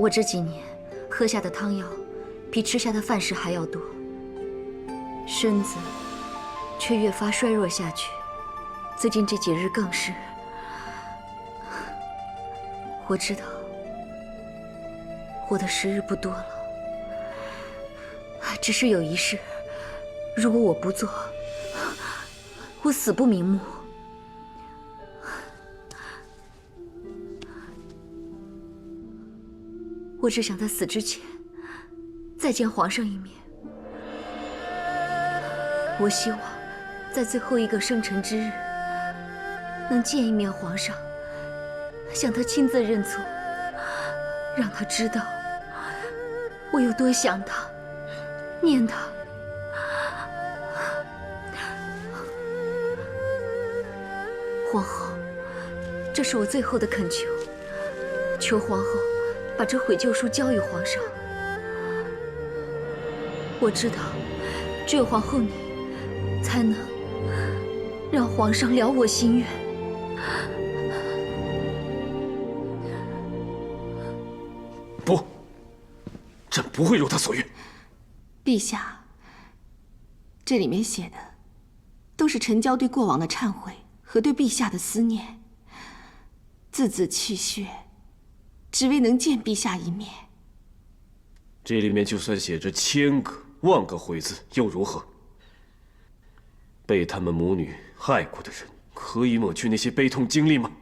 我这几年喝下的汤药，比吃下的饭食还要多，身子却越发衰弱下去。最近这几日更是。我知道，我的时日不多了。只是有一事，如果我不做，我死不瞑目。我只想在死之前再见皇上一面。我希望在最后一个生辰之日，能见一面皇上，向他亲自认错，让他知道我有多想他，念他。皇后，这是我最后的恳求，求皇后把这悔旧书交与皇上。我知道，只有皇后你，才能让皇上了我心愿。不，朕不会如他所愿。陛下，这里面写的都是臣娇对过往的忏悔和对陛下的思念，字字泣血，只为能见陛下一面。这里面就算写着1000个、10000个悔字，又如何？被他们母女害过的人，可以抹去那些悲痛经历吗？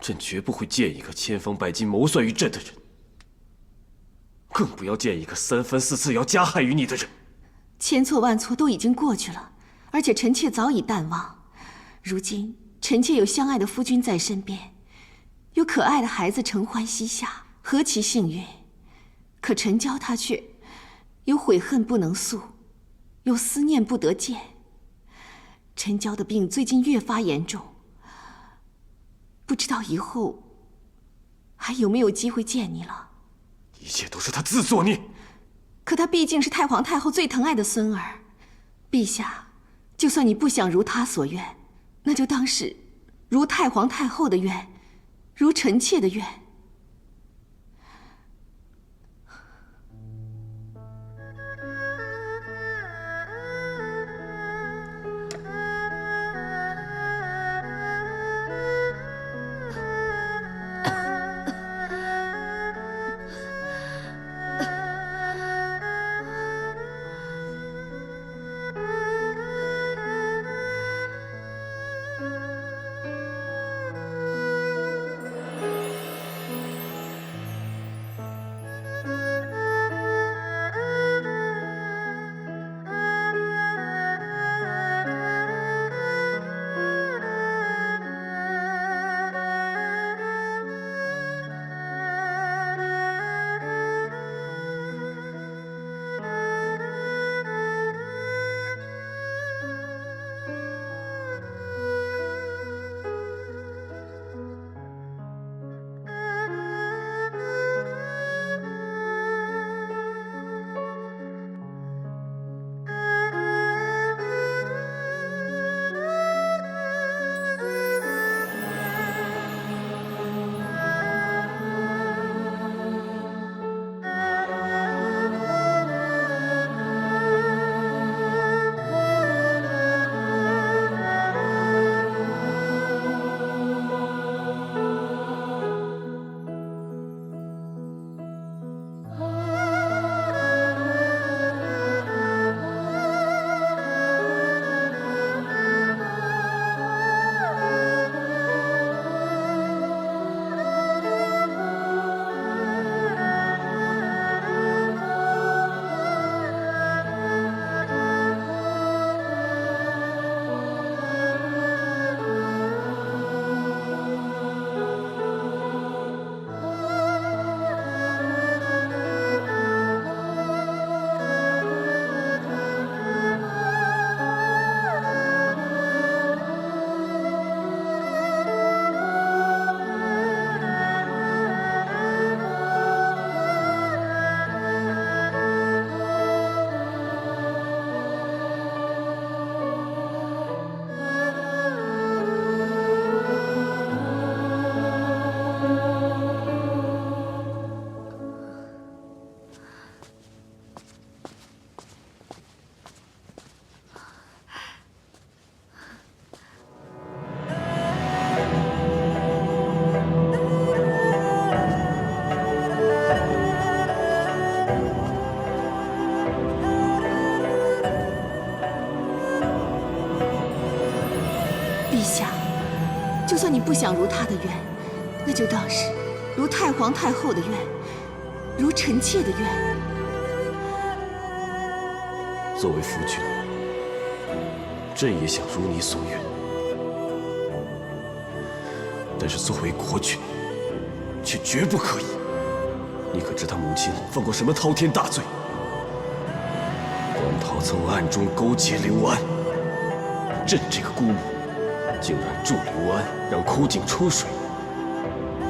朕绝不会见一个千方百计谋算于朕的人，更不要见一个3番4次要加害于你的人。千错万错都已经过去了，而且臣妾早已淡忘。如今臣妾有相爱的夫君在身边，有可爱的孩子承欢膝下，何其幸运！可陈娇她却有悔恨不能诉，有思念不得见。陈娇的病最近越发严重，不知道以后还有没有机会见你了。一切都是他自作孽。可他毕竟是太皇太后最疼爱的孙儿，陛下，就算你不想如他所愿，那就当是如太皇太后的愿，如臣妾的愿。不想如他的愿，那就当是如太皇太后的愿，如臣妾的愿。作为夫君，朕也想如你所愿，但是作为国君，却绝不可以。你可知他母亲犯过什么滔天大罪？黄桃曾暗中勾结刘安，朕这个姑母竟然助刘安让枯井出水，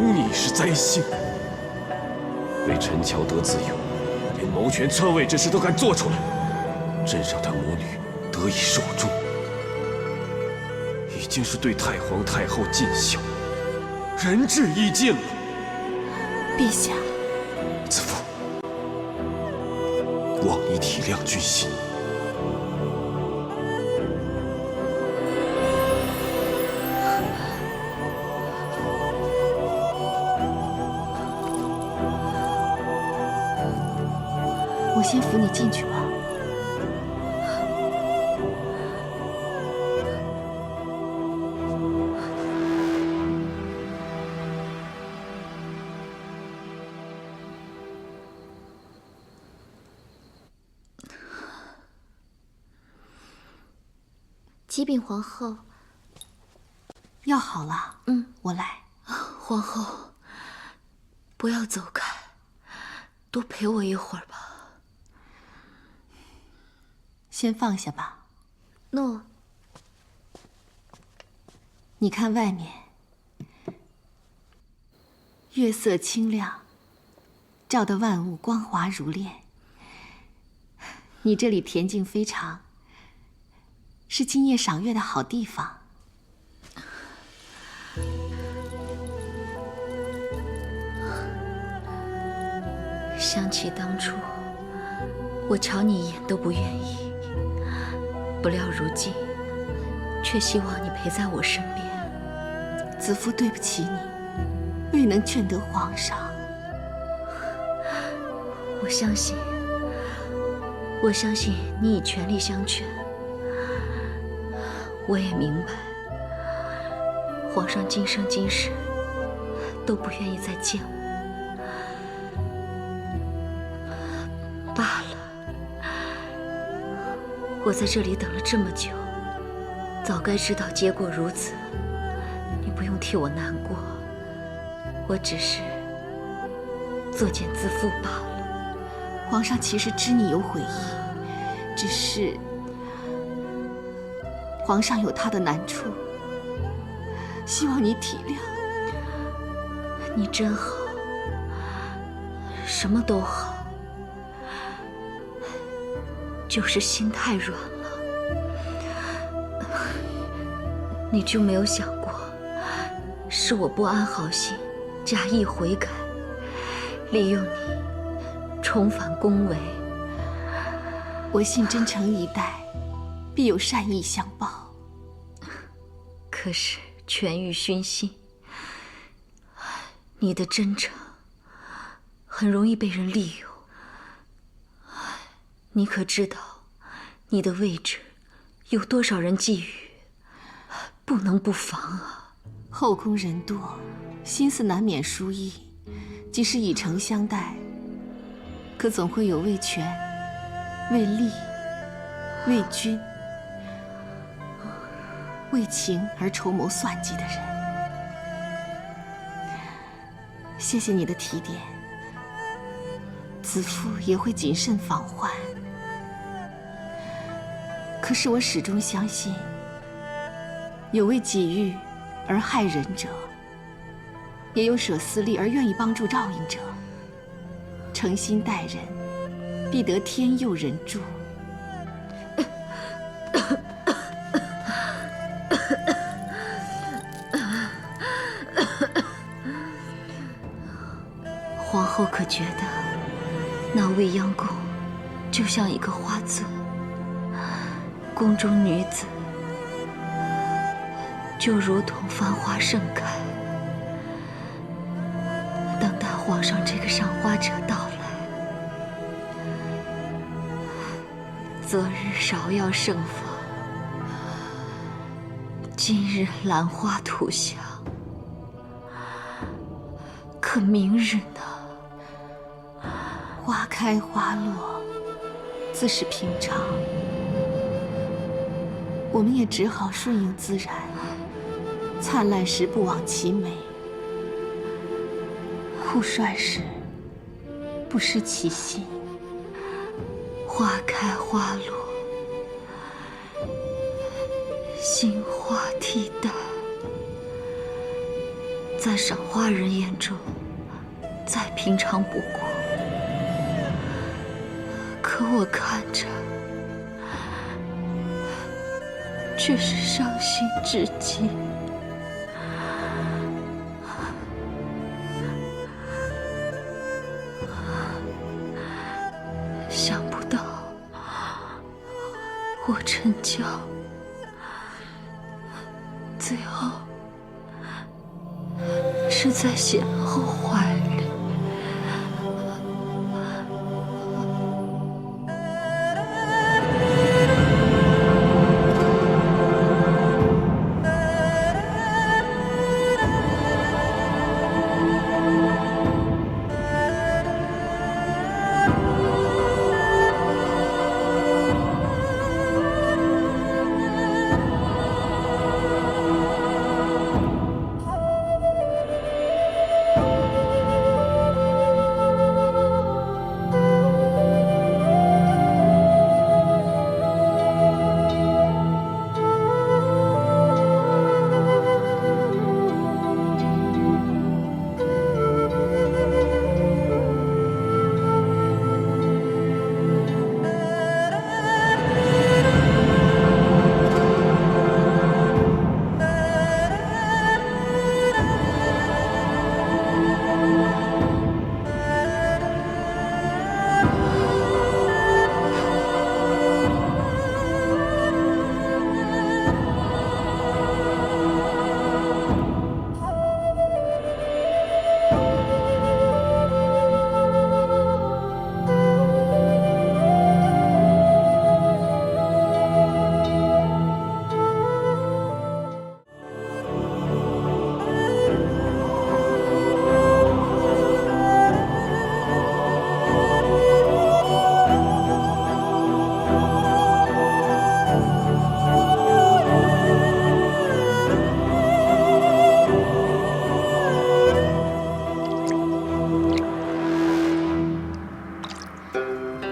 你是灾星。为陈乔得自由，连谋权篡位之事都敢做出来，朕让他母女得以受诛，已经是对太皇太后尽孝，仁至义尽了。陛下，子父，望你体谅君心。我先扶你进去吧。启禀皇后，药好了。我来。皇后，不要走开，多陪我一会儿吧。先放下吧。诺。你看外面，月色清亮，照得万物光滑如炼。你这里恬静非常，是今夜赏月的好地方。想起当初，我瞧你一眼都不愿意，不料如今，却希望你陪在我身边。子夫对不起你，未能劝得皇上。我相信你以全力相劝。我也明白，皇上今生今世都不愿意再见我。罢了，我在这里等了这么久，早该知道结果如此。你不用替我难过，我只是作茧自缚罢了。皇上其实知你有悔意，只是皇上有他的难处，希望你体谅。你真好，什么都好，就是心太软了。你就没有想过，是我不安好心，假意悔改，利用你重返宫闱。我信真诚以待，必有善意相报。可是权欲熏心，你的真诚很容易被人利用。你可知道，你的位置有多少人觊觎？不能不防啊！后宫人多，心思难免疏逸。即使以诚相待，可总会有为权、为利、为君、为情而筹谋算计的人。谢谢你的提点，子父也会谨慎防患。可是我始终相信，有为己欲而害人者，也有舍私利而愿意帮助照应者。诚心待人，必得天佑人助。皇后可觉得那未央宫就像一个花樽，宫中女子就如同繁花盛开，等待皇上这个赏花者到来。昨日芍药盛放，今日兰花吐香。可明日呢？花开花落，自是平常。我们也只好顺应自然，灿烂时不枉其美，酷率时不失其心。花开花落，心花替代，在赏花人眼中再平常不过。可我看着，却是伤心至极。想不到，我陈娇最后是在贤后怀里。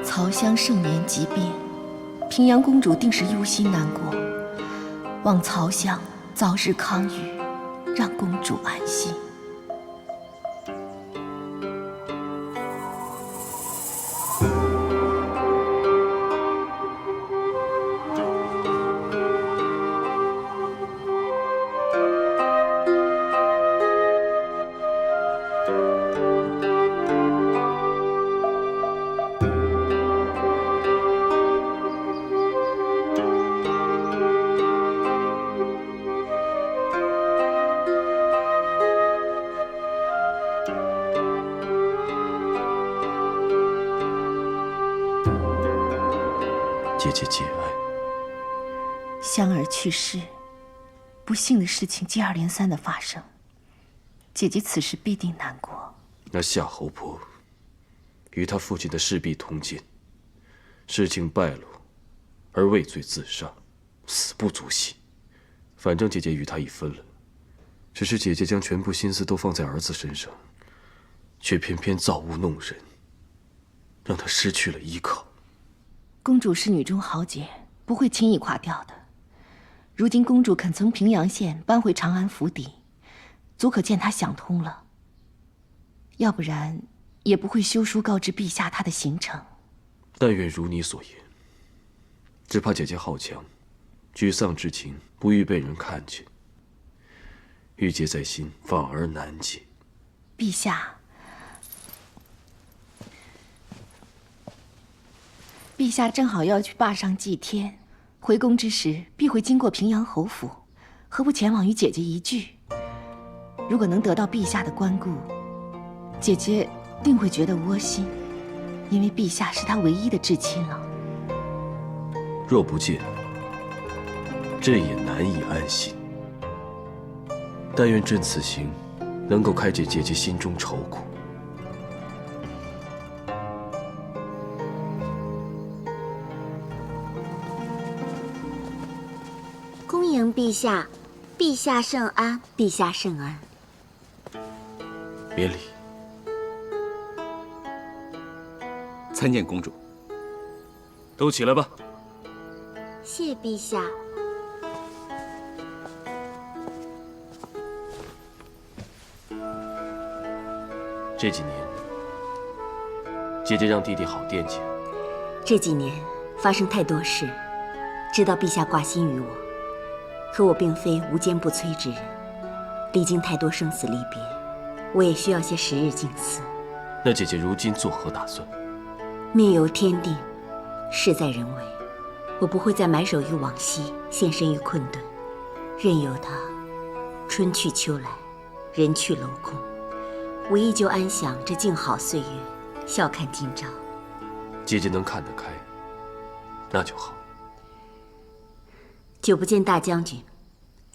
曹襄盛年即变，平阳公主定是忧心难过，望曹襄早日康愈，让公主安心。姐姐节哀。襄儿去世，不幸的事情接二连三的发生，姐姐此时必定难过。那夏侯婆与他父亲的势必通奸，事情败露，而畏罪自杀，死不足惜。反正姐姐与他已分了，只是姐姐将全部心思都放在儿子身上，却偏偏造物弄人，让他失去了依靠。公主是女中豪杰，不会轻易垮掉的。如今公主肯从平阳县搬回长安府邸，足可见她想通了。要不然，也不会修书告知陛下她的行程。但愿如你所言，只怕姐姐好强，沮丧之情不欲被人看见，郁结在心，反而难解。陛下，陛下正好要去坝上祭天，回宫之时必会经过平阳侯府，何不前往与姐姐一聚？如果能得到陛下的关顾，姐姐定会觉得窝心，因为陛下是她唯一的至亲了。若不见，朕也难以安心。但愿朕此行能够开解姐姐心中愁苦。恭迎陛下，陛下圣安，陛下圣安。免礼。参见公主。都起来吧。谢陛下。这几年，姐姐让弟弟好惦记。这几年发生太多事，知道陛下挂心于我，可我并非无坚不摧之人，历经太多生死离别，我也需要些时日静思。那姐姐如今作何打算？命由天定，事在人为，我不会再埋首于往昔，陷身于困顿，任由它春去秋来，人去楼空。我依旧安享这静好岁月，笑看今朝。姐姐能看得开，那就好。久不见大将军，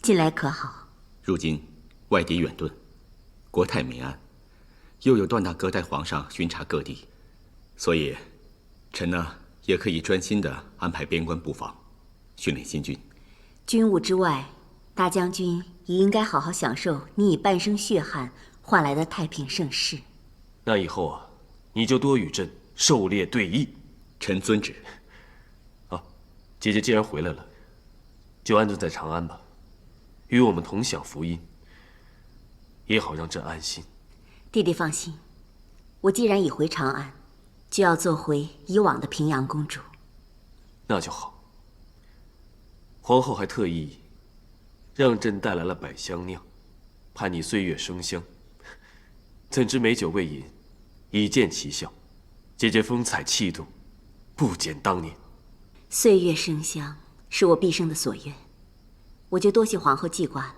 近来可好？如今外敌远遁，国泰民安，又有段大哥带皇上巡查各地，所以臣呢也可以专心的安排边关布防，训练新军。军务之外，大将军也应该好好享受你以半生血汗换来的太平盛世。那以后啊，你就多与朕狩猎对弈。臣遵旨。啊，姐姐既然回来了，就安顿在长安吧，与我们同享福音，也好让朕安心。弟弟放心，我既然已回长安，就要做回以往的平阳公主。那就好。皇后还特意让朕带来了百香酿，盼你岁月生香。怎知美酒未饮，已见其效。姐姐风采气度，不减当年。岁月生香是我毕生的所愿，我就多谢皇后记挂了。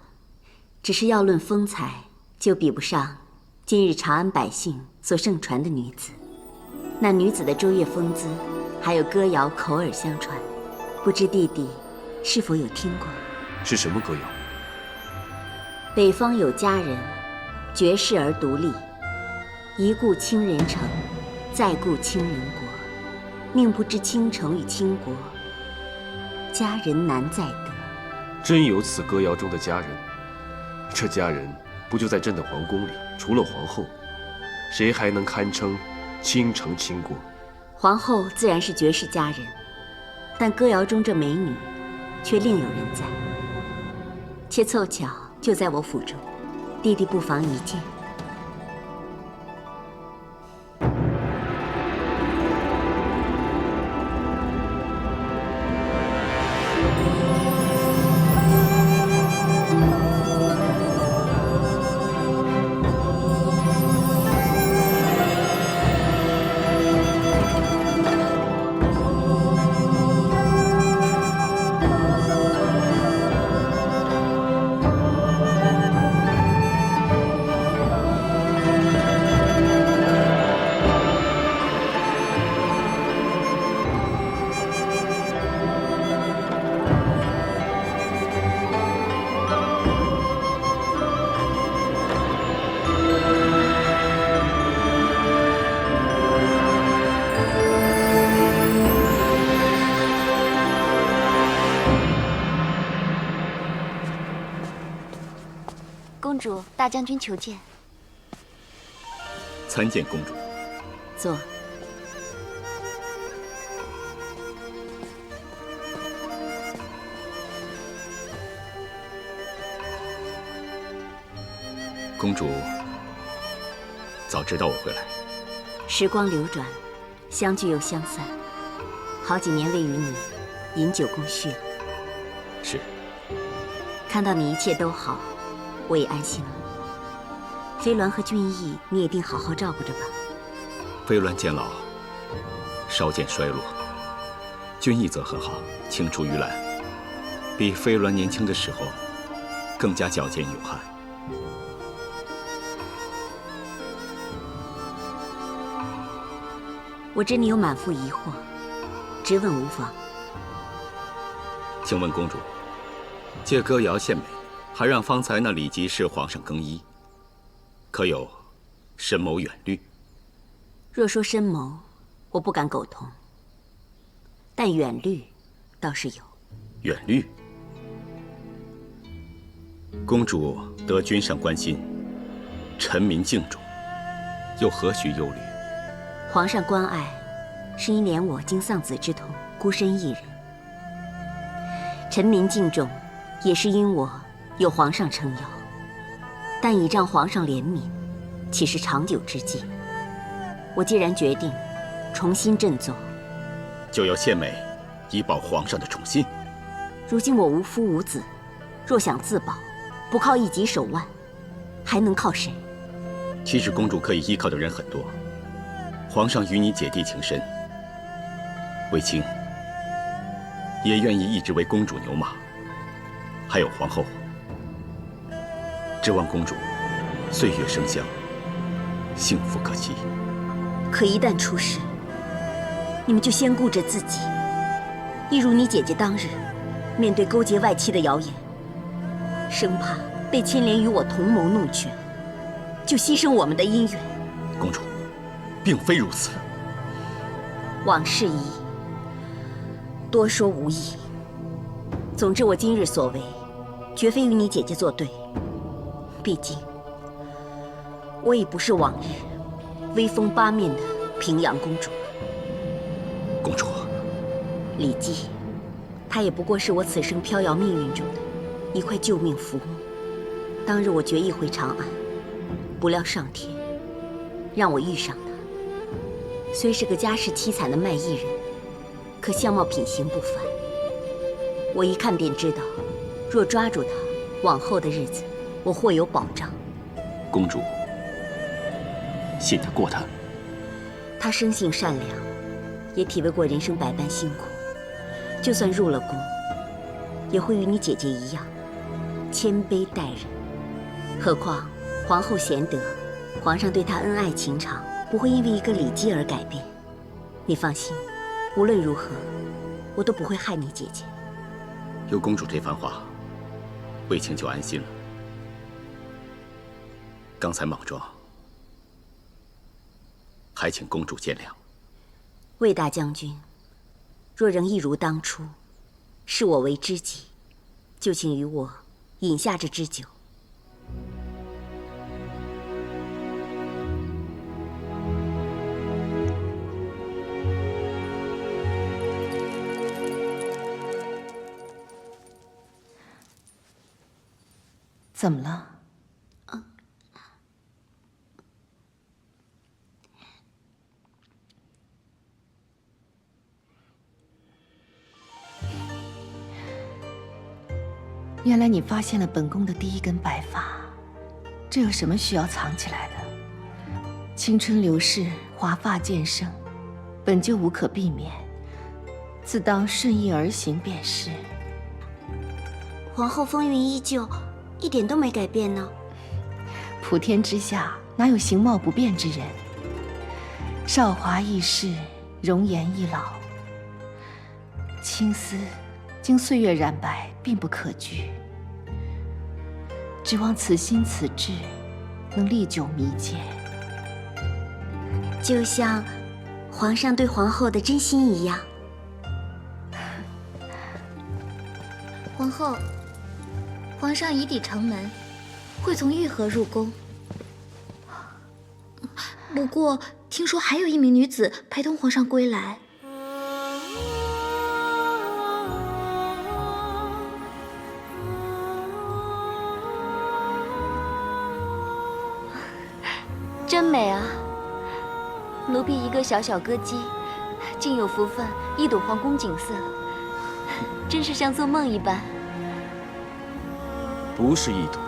只是要论风采，就比不上今日长安百姓所盛传的女子。那女子的周越风姿，还有歌谣口耳相传，不知弟弟是否有听过？是什么歌谣？北方有佳人，绝世而独立，一顾倾人城，再顾倾人国。宁不知倾城与倾国，佳人难再得。真有此歌谣中的佳人？这佳人不就在朕的皇宫里？除了皇后，谁还能堪称倾城倾国？皇后自然是绝世佳人，但歌谣中这美女，却另有人在。且凑巧就在我府中，弟弟不妨一见。公主，大将军求见。参见公主。坐。公主早知道我会来。时光流转，相聚又相散，好几年未与你饮酒共叙了。是。看到你一切都好，我也安心了。飞鸾和俊逸，你也定好好照顾着吧。飞鸾渐老，稍见衰落；俊逸则很好，青出于蓝，比飞鸾年轻的时候更加矫健有悍。我知你有满腹疑惑，直问无妨。请问公主，借歌谣献美，还让方才那李吉士皇上更衣，可有深谋远虑？若说深谋，我不敢苟同，但远虑倒是有。远虑？公主得君上关心，臣民敬重，又何须忧虑？皇上关爱，是因怜我经丧子之痛，孤身一人；臣民敬重，也是因我有皇上撑腰。但倚仗皇上怜悯，岂是长久之计？我既然决定重新振作，就要献美，以保皇上的宠信。如今我无夫无子，若想自保，不靠一己手腕，还能靠谁？其实公主可以依靠的人很多，皇上与你姐弟情深，卫青也愿意一直为公主牛马，还有皇后，指望公主岁月生香，幸福可期。可一旦出事，你们就先顾着自己，一如你姐姐当日面对勾结外戚的谣言，生怕被牵连与我同谋弄权，就牺牲我们的姻缘。公主，并非如此。往事已矣，多说无益。总之，我今日所为，绝非与你姐姐作对。毕竟，我已不是往日威风八面的平阳公主了。公主，李姬，她也不过是我此生飘摇命运中的一块救命浮木。当日我决意回长安，不料上天让我遇上她。虽是个家世凄惨的卖艺人，可相貌品行不凡。我一看便知道，若抓住她，往后的日子我或有保障。公主信得过他？她生性善良，也体味过人生百般辛苦。就算入了宫，也会与你姐姐一样，谦卑待人。何况皇后贤德，皇上对她恩爱情长，不会因为一个李姬而改变。你放心，无论如何，我都不会害你姐姐。有公主这番话，卫青就安心了。刚才莽撞，还请公主见谅。魏大将军，若仍一如当初，视我为知己，就请与我饮下这支酒。怎么了？原来你发现了本宫的第一根白发，这有什么需要藏起来的？青春流逝，华发渐盛，本就无可避免，自当顺意而行便是。皇后风韵依旧，一点都没改变呢。普天之下哪有形貌不变之人？韶华易逝，容颜易老，青丝经岁月染白，并不可惧。指望此心此志能历久弥坚，就像皇上对皇后的真心一样。皇后，皇上已抵城门，会从御河入宫。不过听说还有一名女子陪同皇上归来。真美啊！奴婢一个小小歌姬，竟有福分一睹皇宫景色，真是像做梦一般。不是一睹，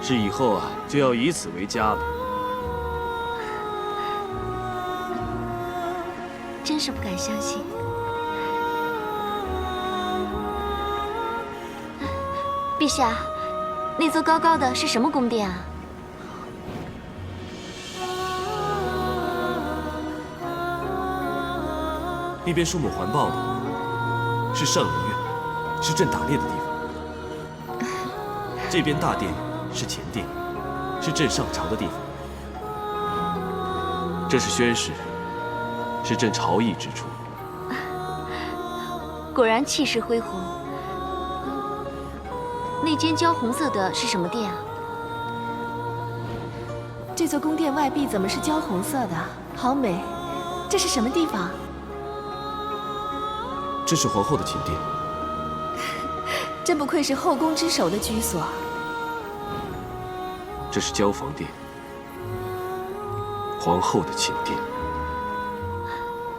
是以后啊就要以此为家了。真是不敢相信。陛下，那座高高的是什么宫殿啊？那边树木环抱的是上人院，是朕打猎的地方。这边大殿是前殿，是朕上朝的地方。这是宣室，是朕朝议之处。果然气势恢宏。那间焦红色的是什么殿啊？这座宫殿外壁怎么是焦红色的？好美！这是什么地方？这是皇后的寝殿。真不愧是后宫之首的居所。这是交房殿，皇后的寝殿。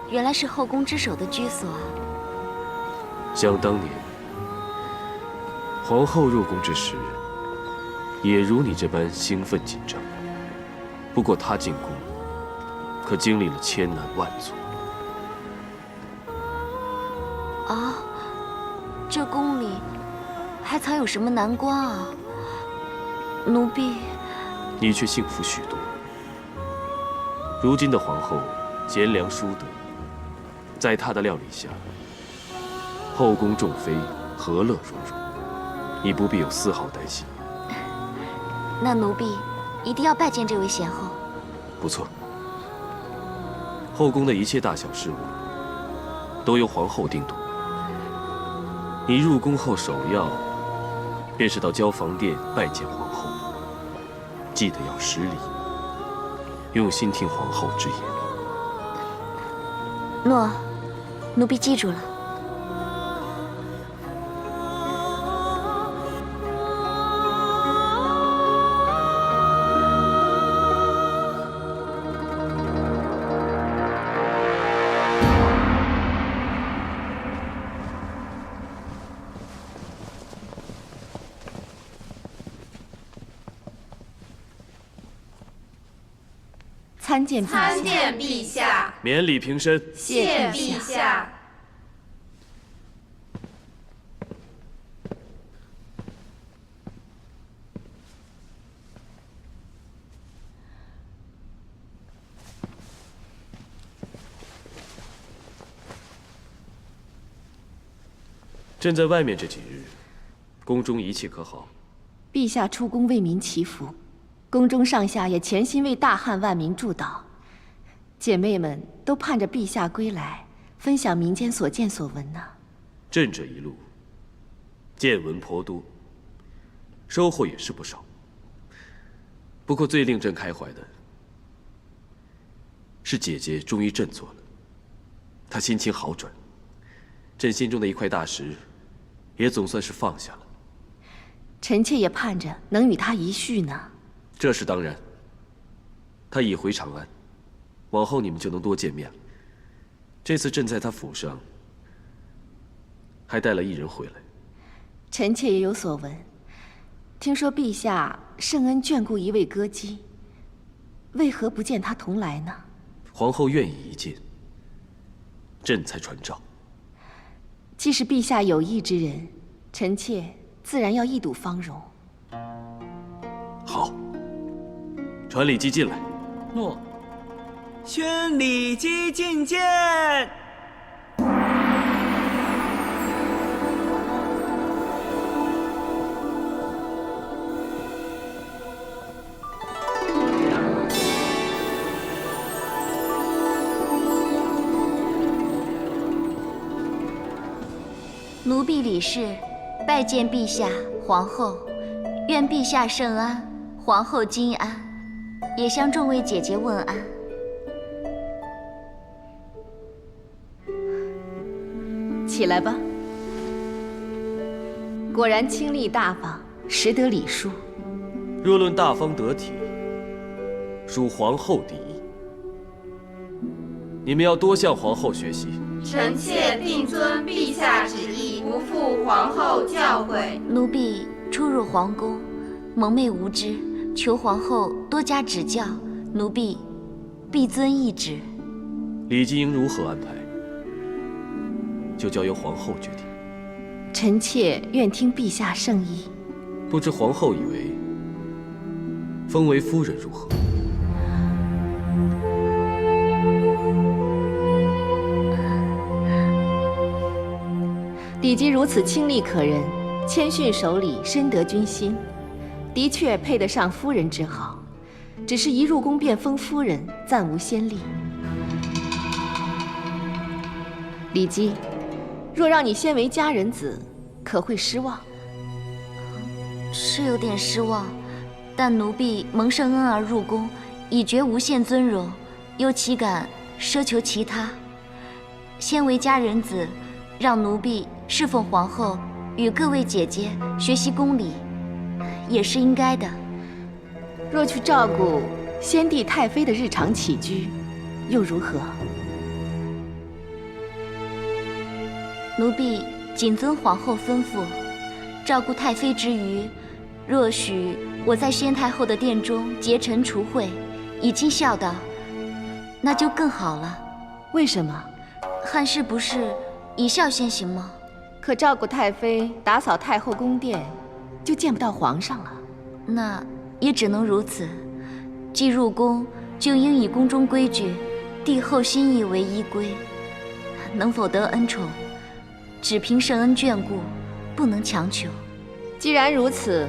原来是后宫之首的居所啊！想当年，皇后入宫之时，也如你这般兴奋紧张。不过她进宫，可经历了千难万阻。啊，这宫里还藏有什么难关啊？奴婢，你却幸福许多。如今的皇后贤良淑德，在她的料理下，后宫众妃和乐融融，你不必有丝毫担心。那奴婢一定要拜见这位贤后。不错，后宫的一切大小事务都由皇后定夺。你入宫后首要便是到交房殿拜见皇后，记得要施礼，用心听皇后之言。诺，奴婢记住了。参见陛下。免礼平身。谢陛下。朕在外面这几日，宫中一切可好？陛下出宫为民祈福，宫中上下也全心为大汉万民祝祷。姐妹们都盼着陛下归来，分享民间所见所闻呢。朕这一路见闻颇多，收获也是不少。不过最令朕开怀的是姐姐终于振作了，她心情好转，朕心中的一块大石也总算是放下了。臣妾也盼着能与她一续呢。这是当然。她已回长安，往后你们就能多见面了。这次朕在她府上还带了一人回来。臣妾也有所闻，听说陛下圣恩眷顾一位歌姬，为何不见她同来呢？皇后愿意一见，朕才传召。既是陛下有意之人，臣妾自然要一睹芳容。好，传礼姬进来。诺。宣礼姬觐见。奴婢李氏拜见陛下、皇后，愿陛下圣安，皇后金安，也向众位姐姐问安。起来吧。果然清丽大方，识得礼数。若论大方得体，属皇后第一。你们要多向皇后学习。臣妾定遵陛下旨意，不负皇后教诲。奴婢初入皇宫，蒙昧无知，求皇后多加指教，奴婢必遵懿旨。礼姬应如何安排，就交由皇后决定。臣妾愿听陛下圣意。不知皇后以为封为夫人如何？李姬如此清丽可人，谦逊守礼，深得君心，的确配得上夫人之号。只是一入宫便封夫人，暂无先例。李姬，若让你先为佳人子，可会失望？是有点失望，但奴婢蒙圣恩而入宫，已觉无限尊荣，又岂敢奢求其他？先为佳人子，让奴婢侍奉皇后，与各位姐姐学习宫礼，也是应该的。若去照顾先帝太妃的日常起居，又如何？奴婢谨遵皇后吩咐，照顾太妃之余，若许我在宣太后的殿中结尘除秽，以尽孝道，那就更好了。为什么？汉室不是以孝先行吗？可照顾太妃、打扫太后宫殿，就见不到皇上了。那也只能如此。既入宫，就应以宫中规矩、帝后心意为依归。能否得恩宠，只凭圣恩眷顾，不能强求。既然如此，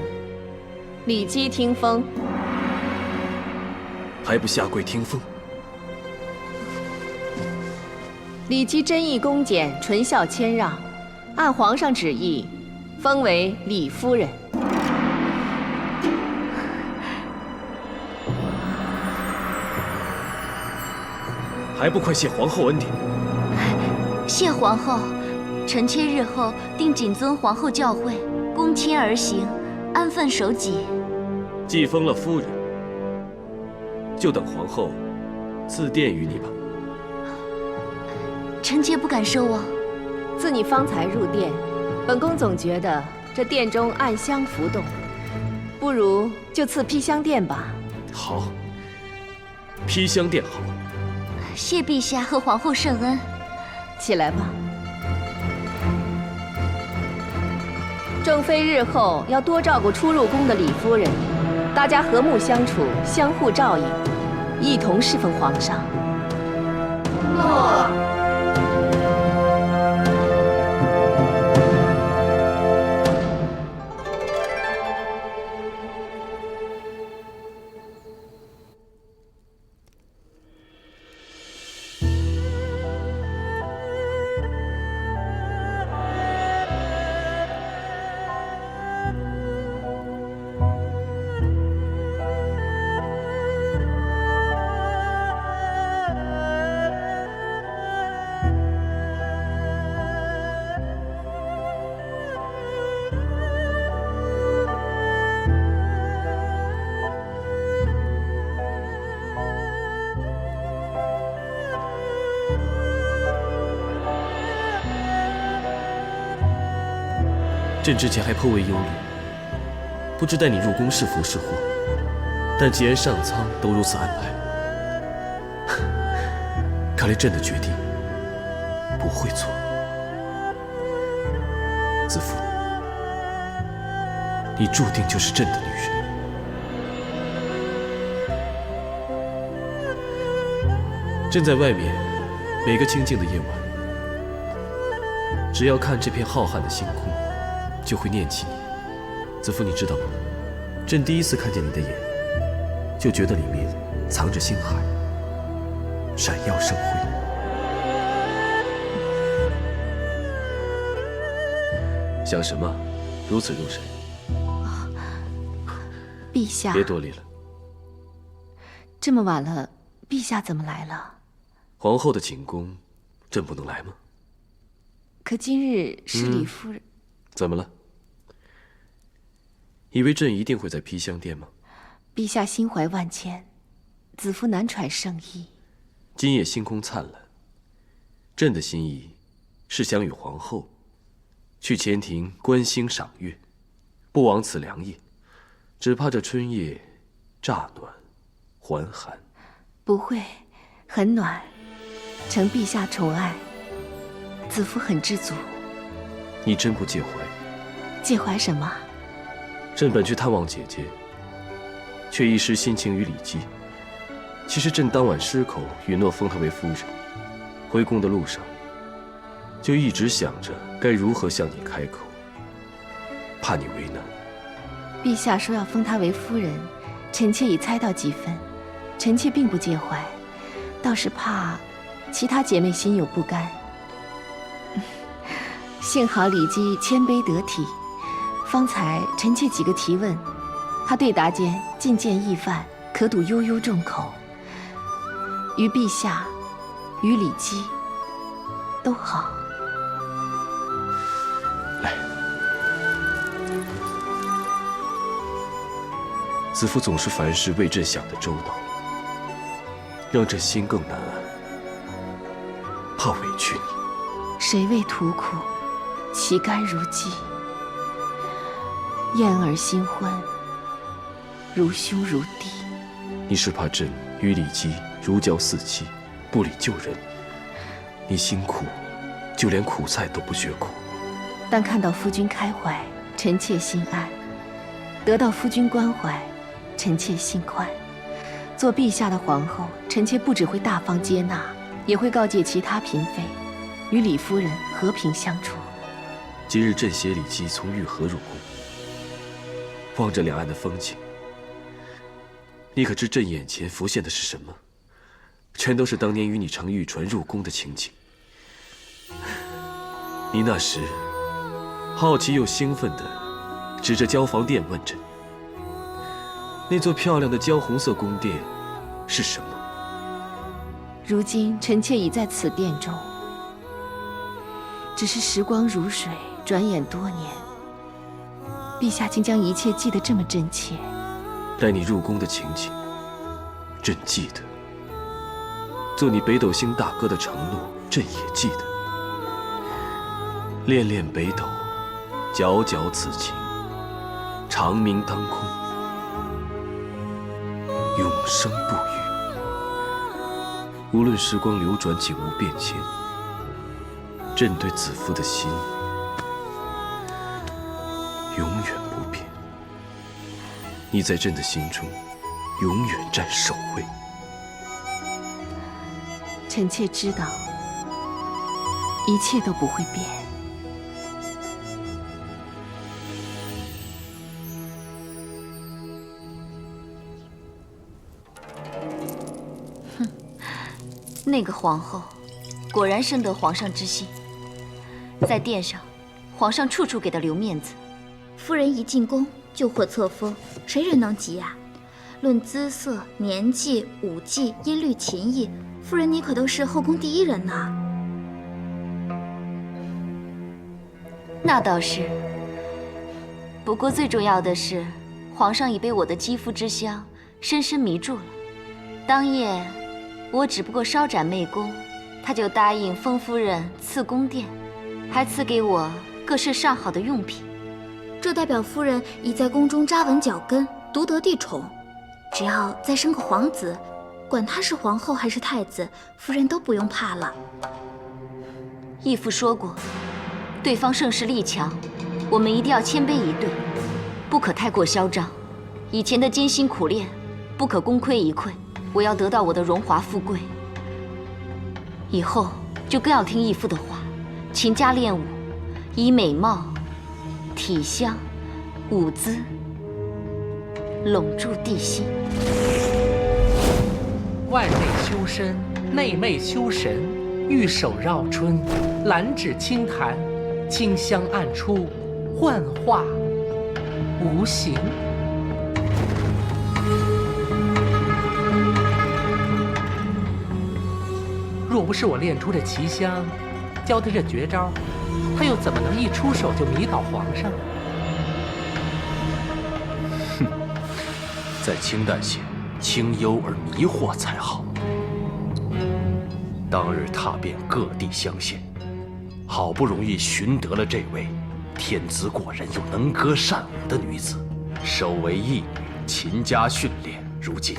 李姬听封。还不下跪听封？李姬真意恭俭，纯孝谦让，按皇上旨意，封为李夫人。还不快谢皇后恩典！谢皇后，臣妾日后定谨遵皇后教诲，恭谦而行，安分守己。既封了夫人，就等皇后赐殿于你吧。臣妾不敢奢望。自你方才入殿，本宫总觉得这殿中暗香浮动，不如就赐披香殿吧。好，披香殿好。谢陛下和皇后圣恩。起来吧。正妃日后要多照顾初入宫的李夫人，大家和睦相处，相互照应，一同侍奉皇上。诺。朕之前还颇为忧虑，不知待你入宫是福是祸。但既然上苍都如此安排，看来朕的决定不会错。子父，你注定就是朕的女人。朕在外面，每个清静的夜晚，只要看这片浩瀚的星空，就会念起你。子父，你知道吗？朕第一次看见你的眼，就觉得里面藏着星海，闪耀生辉。想什么？如此入神。陛下，别多礼了。这么晚了，陛下怎么来了？皇后的寝宫，朕不能来吗？可今日是李夫人。怎么了？以为朕一定会在披香殿吗？陛下心怀万千，子夫难揣圣意。今夜星空灿烂，朕的心意是想与皇后去前庭观星赏月，不枉此良夜。只怕这春夜乍暖还寒。不会，很暖。承陛下宠爱，子夫很知足。你真不介怀？介怀什么？朕本去探望姐姐，却一时心情于李姬。其实朕当晚失口允诺封她为夫人，回宫的路上就一直想着该如何向你开口，怕你为难。陛下说要封她为夫人，臣妾已猜到几分，臣妾并不介怀，倒是怕其他姐妹心有不甘。幸好李姬谦卑得体，方才臣妾几个提问，他对答间尽见意范，可睹悠悠众口。于陛下，于李姬，都好。来，子父总是凡事为朕想的周到，让朕心更难安，怕委屈你。谁为图苦，其甘如饑。燕儿新婚，如兄如弟。你是怕朕与李姬如胶似漆，不理旧人。你辛苦，就连苦菜都不觉苦。但看到夫君开怀，臣妾心安；得到夫君关怀，臣妾心宽。做陛下的皇后，臣妾不只会大方接纳，也会告诫其他嫔妃，与李夫人和平相处。今日朕携李姬从御河入宫，望着两岸的风景，你可知朕眼前浮现的是什么？全都是当年与你乘御船入宫的情景。你那时好奇又兴奋地指着交房殿问朕：“那座漂亮的焦红色宫殿是什么？”如今臣妾已在此殿中，只是时光如水，转眼多年。陛下竟将一切记得这么真切。待你入宫的情景，朕记得；做你北斗星大哥的承诺，朕也记得。恋恋北斗，皎皎此情，长明当空，永生不渝。无论时光流转，景物变迁，朕对子父的心永远不变。你在朕的心中永远占首位。臣妾知道，一切都不会变。那个皇后，果然深得皇上之心。在殿上，皇上处处给她留面子。夫人一进宫就获册封，谁人能及啊？论姿色、年纪、舞技、音律、琴艺，夫人你可都是后宫第一人呐。那倒是。不过最重要的是，皇上已被我的肌肤之香深深迷住了。当夜，我只不过稍展媚功，他就答应封夫人赐宫殿，还赐给我各式上好的用品。这代表夫人已在宫中扎稳脚跟，独得帝宠。只要再生个皇子，管他是皇后还是太子，夫人都不用怕了。义父说过，对方盛世力强，我们一定要谦卑以对，不可太过嚣张。以前的艰辛苦练，不可功亏一篑。我要得到我的荣华富贵，以后就更要听义父的话，勤加练武，以美貌、体香、舞姿笼住帝心。外内修身，内媚修神，玉手绕春，兰芷轻弹，清香暗出，幻化无形。若不是我练出这奇香，教他这绝招，他又怎么能一出手就迷倒皇上？哼，再清淡些，清幽而迷惑才好。当日踏遍各地乡县，好不容易寻得了这位天资过人又能歌善舞的女子，收为义女，勤加训练。如今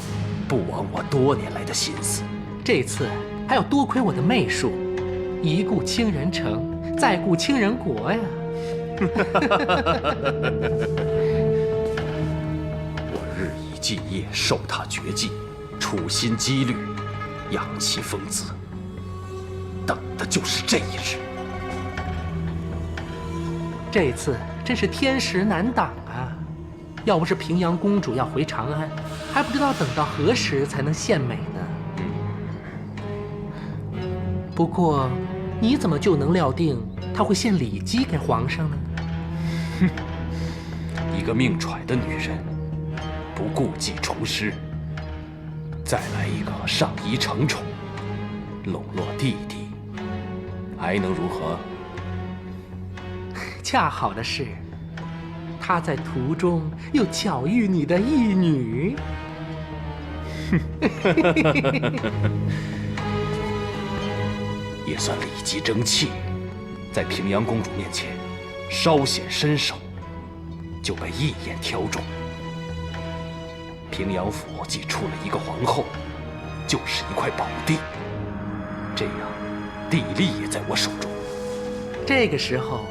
不枉我多年来的心思。这次还要多亏我的媚术，一顾倾人城，再顾倾人国呀！我日以继夜授他绝技，处心积虑，养其风姿，等的就是这一日。这次真是天时难挡啊！要不是平阳公主要回长安，还不知道等到何时才能献美呢。不过，你怎么就能料定她会献里姬给皇上呢？哼，一个命揣的女人，不顾忌重施，再来一个上衣承宠，笼络弟弟，还能如何？恰好的是，她在途中又巧遇你的义女。也算里姬争气，在平阳公主面前稍显身手，就被一眼挑中。平阳府既出了一个皇后，就是一块宝地，这样地利也在我手中。这个时候，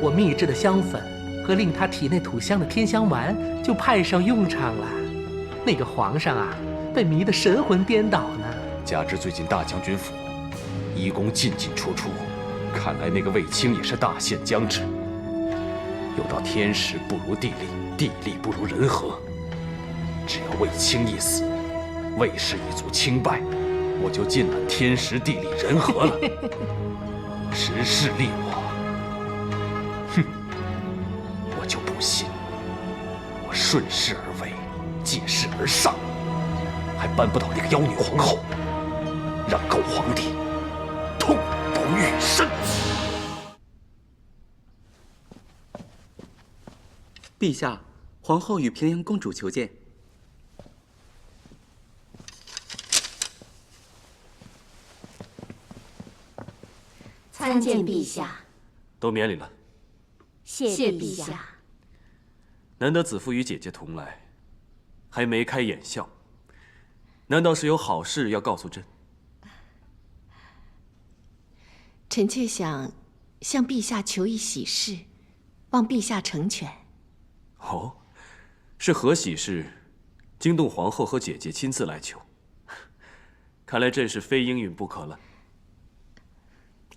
我秘制的香粉和令他体内吐香的天香丸就派上用场了。那个皇上啊，被迷得神魂颠倒呢。加之最近大将军府移宫进进出出，看来那个卫青也是大限将至。有道天时不如地利，地利不如人和。只要卫青一死，卫氏一族清败，我就尽了天时地利人和了。时势利我，哼，我就不信我顺势而为，借势而上，还扳不倒那个妖女皇后，让狗皇帝痛不欲生。陛下，皇后与平阳公主求见。参见陛下。都免礼了。谢陛下。难得子父与姐姐同来，还眉开眼笑，难道是有好事要告诉朕？臣妾想向陛下求一喜事，望陛下成全。哦，是何喜事？惊动皇后和姐姐亲自来求，看来朕是非应允不可了。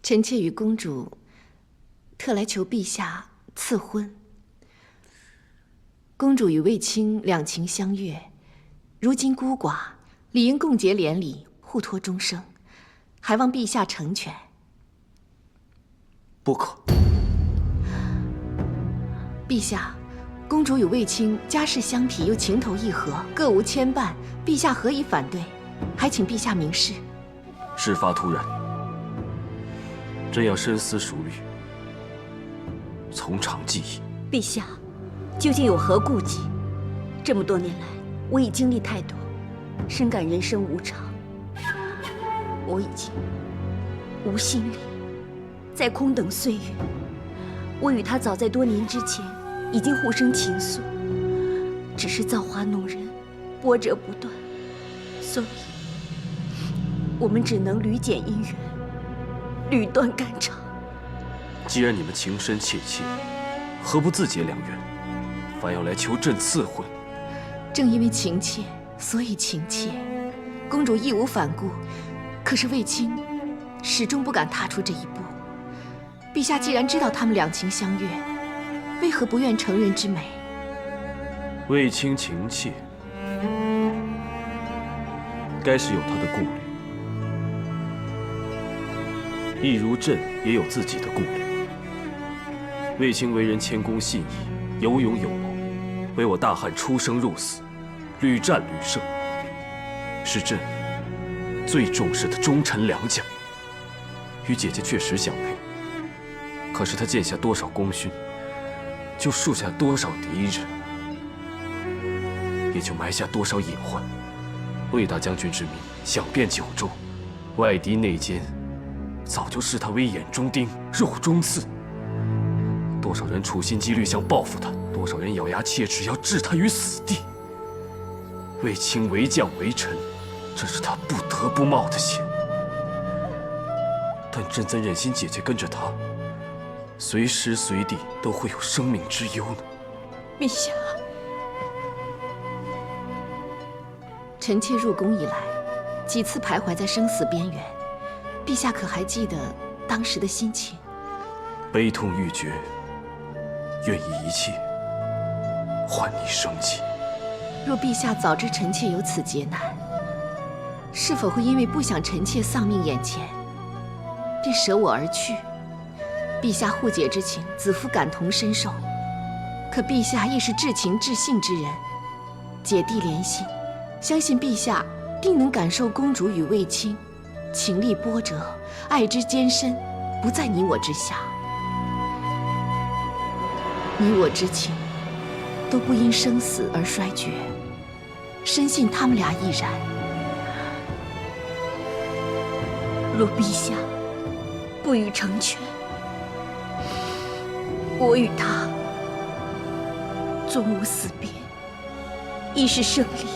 臣妾与公主特来求陛下赐婚。公主与卫青两情相悦，如今孤寡，理应共结连理，互托终生，还望陛下成全。不可。陛下，公主与卫青家世相匹，又情投意合，各无牵绊，陛下何以反对？还请陛下明示。事发突然，朕要深思熟虑，从长计议。陛下，究竟有何顾忌？这么多年来，我已经历太多，深感人生无常。我已经无心力再空等岁月。我与他早在多年之前已经互生情愫，只是造化弄人，波折不断，所以我们只能屡减姻缘，屡断肝肠。既然你们情深切切，何不自结良缘？反要来求朕赐婚？正因为情切，所以情切。公主义无反顾，可是卫青始终不敢踏出这一步。陛下既然知道他们两情相悦，为何不愿成人之美？卫青情切，该是有他的顾虑，亦如朕也有自己的顾虑。卫青为人谦恭信义，有勇有谋，为我大汉出生入死，屡战屡胜，是朕最重视的忠臣良将。与姐姐确实相配，可是他建下多少功勋，就树下多少敌人，也就埋下多少隐患。魏大将军之名响遍九州，外敌内奸早就视他为眼中钉、肉中刺。多少人处心积虑想报复他，多少人咬牙切齿要置他于死地。卫青为将为臣，这是他不得不冒的险。但朕怎忍心姐姐跟着他，随时随地都会有生命之忧呢？陛下，臣妾入宫以来，几次徘徊在生死边缘，陛下可还记得当时的心情？悲痛欲绝，愿意一切换你生气。若陛下早知臣妾有此劫难，是否会因为不想臣妾丧命眼前，便舍我而去？陛下护姐之情，子夫感同身受。可陛下亦是至情至性之人，姐弟连心，相信陛下定能感受公主与卫青情力波折，爱之艰深，不在你我之下。你我之情都不因生死而衰绝，深信他们俩亦然。若陛下不予成全，我与他终无死别，亦是胜利，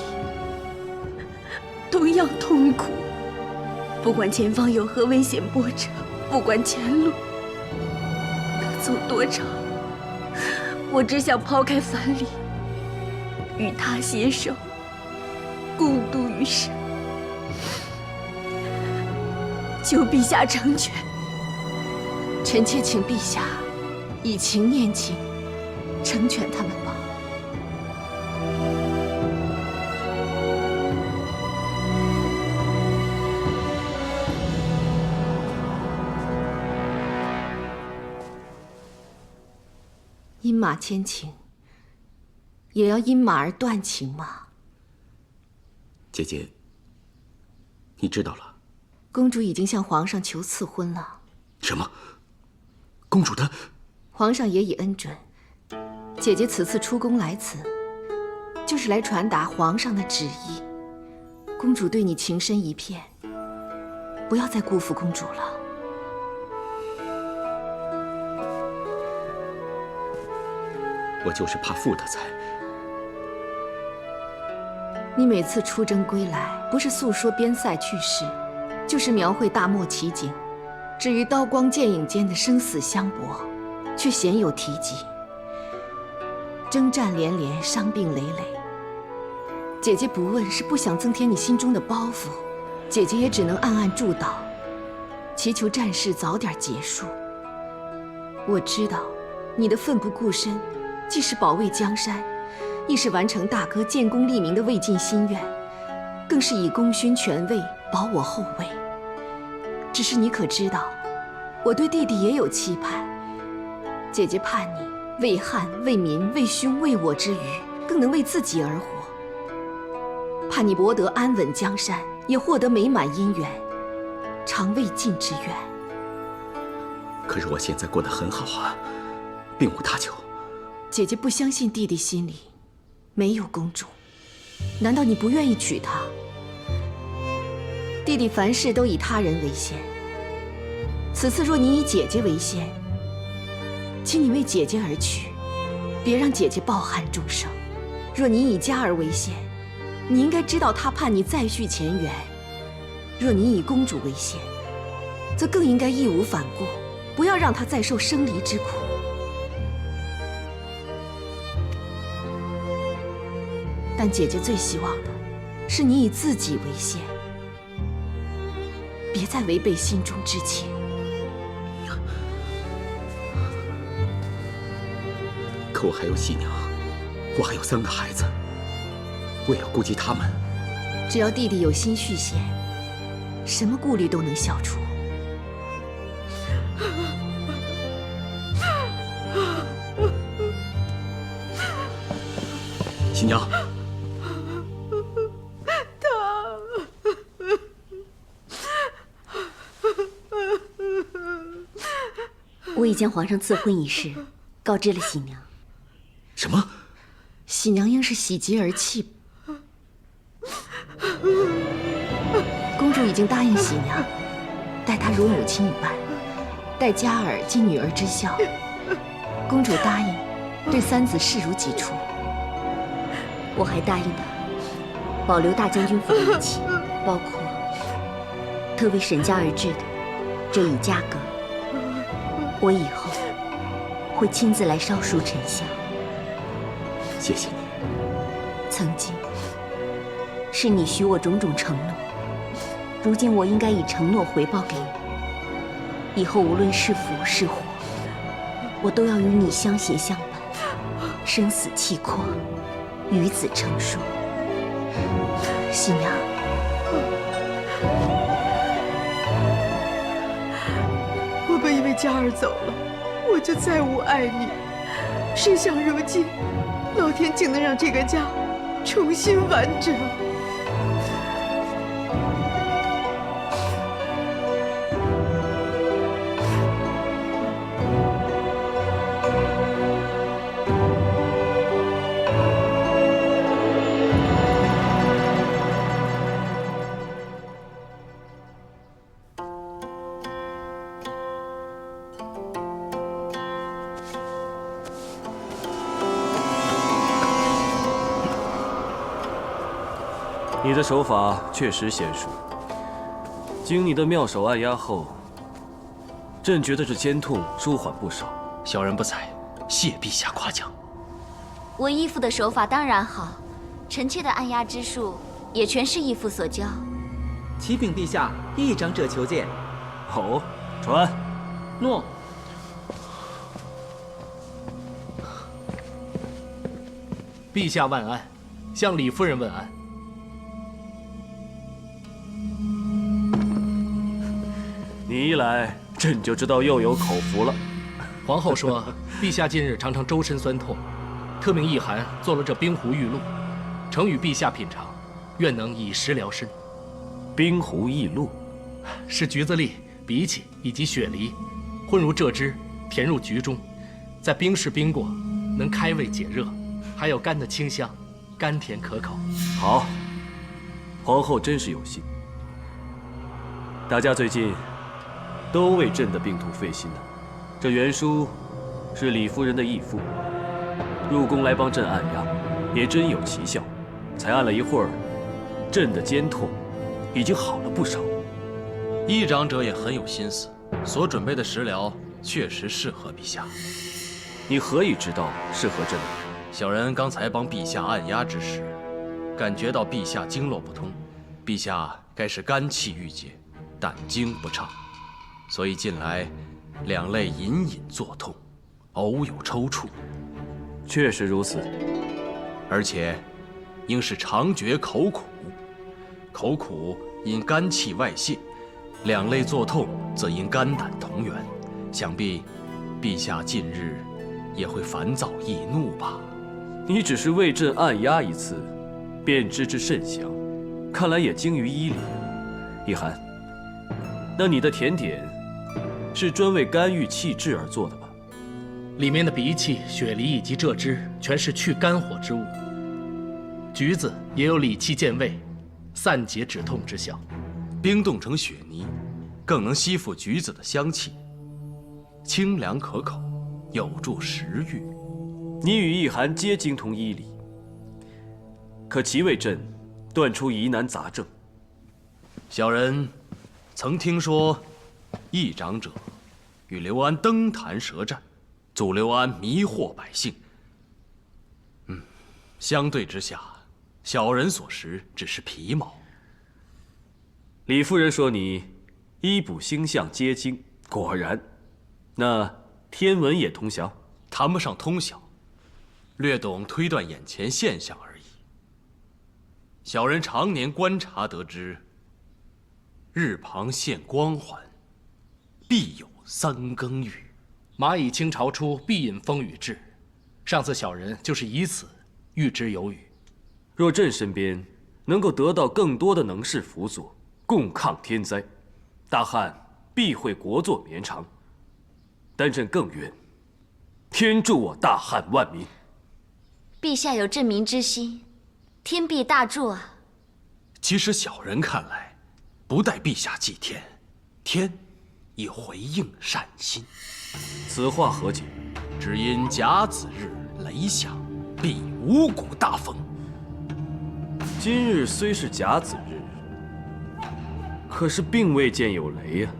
同样痛苦。不管前方有何危险波折，不管前路可走多长，我只想抛开藩篱，与他携手，共度余生。求陛下成全。臣妾请陛下以情念情，成全他们吧。因马牵情，也要因马而断情吗？姐姐，你知道了？公主已经向皇上求赐婚了。什么？公主的？皇上也已恩准。姐姐此次出宫来此，就是来传达皇上的旨意。公主对你情深一片，不要再辜负公主了。我就是怕负他才。你每次出征归来，不是诉说边塞趣事，就是描绘大漠奇景。至于刀光剑影间的生死相搏，却鲜有提及。征战连连，伤病累累。姐姐不问，是不想增添你心中的包袱，姐姐也只能暗暗祝祷，祈求战事早点结束。我知道，你的奋不顾身，既是保卫江山，亦是完成大哥建功立名的未尽心愿，更是以功勋权位保我后位。只是你可知道，我对弟弟也有期盼。姐姐盼你为汉、为民、为兄、为我之余，更能为自己而活。盼你博得安稳江山，也获得美满姻缘，偿未尽之愿。可是我现在过得很好啊，并无他求。姐姐不相信弟弟心里没有公主，难道你不愿意娶她？弟弟凡事都以他人为先，此次若你以姐姐为先，请你为姐姐而娶，别让姐姐抱憾终生。若你以家儿为先，你应该知道他盼你再续前缘；若你以公主为先，则更应该义无反顾，不要让她再受生离之苦。但姐姐最希望的是你以自己为先，别再违背心中之情。可我还有喜娘，我还有3个孩子，我也要顾及他们。只要弟弟有心续弦，什么顾虑都能消除。喜娘，我已将皇上赐婚一事告知了喜娘。什么？喜娘应是喜极而泣。公主已经答应喜娘，待她如母亲一般，待嘉儿尽女儿之孝。公主答应对3子视如己出。我还答应她保留大将军府的一切，包括特为沈家而制的这一家阁。我以后会亲自来烧书沉香。谢谢你。曾经是你许我种种承诺，如今我应该以承诺回报给你。以后无论是福是祸，我都要与你相携相伴，生死契阔，与子成书。新娘，我本以为佳儿走了，我就再无爱女，谁想如今，老天竟能让这个家重新完整。你的手法确实娴熟，经你的妙手按压后，朕觉得这肩痛舒缓不少。小人不才，谢陛下夸奖。我义父的手法当然好，臣妾的按压之术也全是义父所教。启禀陛下，议长者求见。哦，传。诺。陛下万安，向李夫人问安。你一来，朕就知道又有口福了。皇后说，陛下近日常常周身酸痛，特命懿寒做了这冰湖玉露，呈与陛下品尝，愿能以食疗身。冰湖玉露是橘子粒、荸荠以及雪梨，混入蔗汁，填入局中，在冰室冰过，能开胃解热，还有甘的清香，甘甜可口。好，皇后真是有心。大家最近都为朕的病途费心呢。这袁叔是李夫人的义父，入宫来帮朕按压，也真有奇效。才按了一会儿，朕的肩痛已经好了不少。议长者也很有心思，所准备的食疗确实适合陛下。你何以知道适合朕呢？小人刚才帮陛下按压之时，感觉到陛下经络不通，陛下该是肝气郁结，胆经不畅，所以近来两肋隐隐作痛，偶有抽搐。确实如此，而且应是常觉口苦，口苦因肝气外泄，两肋作痛则因肝胆同源，想必陛下近日也会烦躁易怒吧？你只是为朕按压一次，便知之甚详，看来也精于医理。懿寒，那你的甜点是专为肝郁气滞而做的吧？里面的荸荠、雪梨以及蔗汁全是去肝火之物，橘子也有理气健胃、散结止痛之效。冰冻成雪泥，更能吸附橘子的香气，清凉可口，有助食欲。你与懿寒皆精通医理，可其为朕断出疑难杂症。小人曾听说，议长者与刘安登坛舌战，阻刘安迷惑百姓。相对之下，小人所识只是皮毛。李夫人说你医卜星象皆精，果然。那天文也通晓？谈不上通晓，略懂推断眼前现象而已。小人常年观察得知，日旁现光环，必有三更雨。蚂蚁倾巢出，必引风雨至。上次小人就是以此预知有雨。若朕身边能够得到更多的能士辅佐，共抗天灾，大汉必会国祚绵长。但朕更愿天助我大汉万民。陛下有振民之心，天必大助啊！其实小人看来，不待陛下祭天，天已回应善心。此话何解？只因甲子日雷响，必五谷大丰。今日虽是甲子日，可是并未见有雷呀。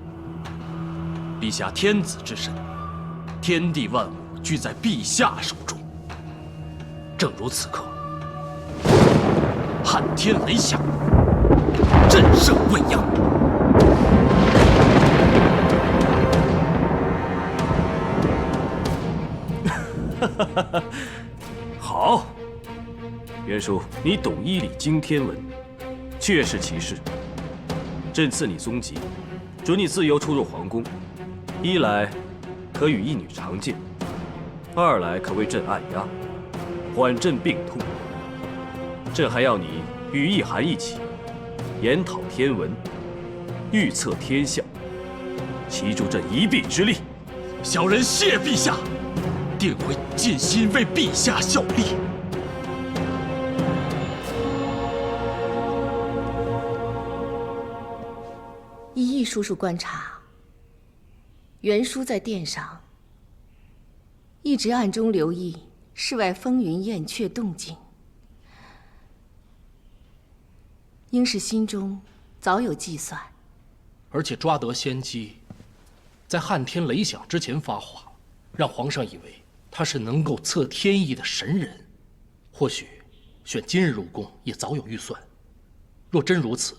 陛下天子之身，天地万物俱在陛下手中。正如此刻，撼天雷响，震慑未央。宣说你懂医理经天文，确是其事。朕赐你宗籍，准你自由出入皇宫。一来可与义女常见，二来可为朕按压，缓朕病痛。朕还要你与义涵一起，研讨天文，预测天象，齐助朕一臂之力。小人谢陛下，定会尽心为陛下效力。依义叔叔观察，袁叔在殿上一直暗中留意室外风云燕雀动静，应是心中早有计算，而且抓得先机，在撼天雷响之前发话，让皇上以为他是能够测天意的神人。或许选今日入宫也早有预算。若真如此，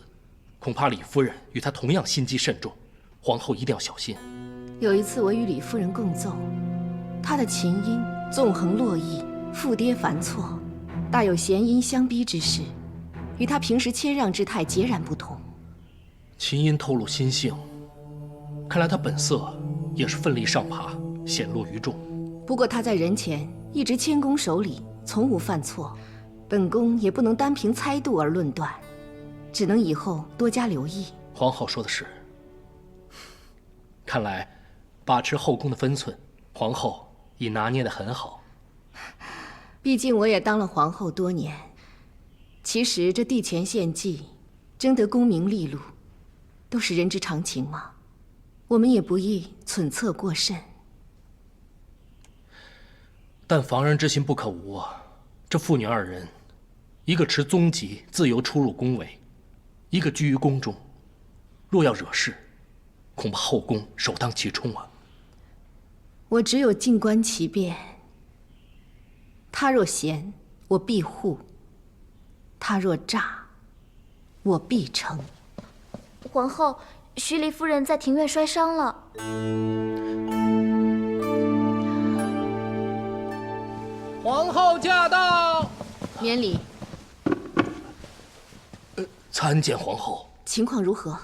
恐怕李夫人与他同样心机慎重，皇后一定要小心。有一次我与李夫人共奏，她的琴音纵横落逸，复跌繁错，大有弦音相逼之势，与她平时谦让之态截然不同。琴音透露心性，看来她本色也是奋力上爬，显露于众。不过她在人前一直谦恭守礼，从无犯错，本宫也不能单凭猜度而论断，只能以后多加留意。皇后说的是，看来把持后宫的分寸，皇后已拿捏得很好。毕竟我也当了皇后多年，其实这帝前献祭，争得功名利禄，都是人之常情嘛。我们也不宜忖测过甚。但防人之心不可无啊！这父女二人，一个持宗籍自由出入宫闱，一个居于宫中，若要惹事，恐怕后宫首当其冲啊！我只有静观其变。他若贤，我必护；他若诈，我必惩。皇后，徐黎夫人在庭院摔伤了。皇后驾到！免礼。参见皇后。情况如何？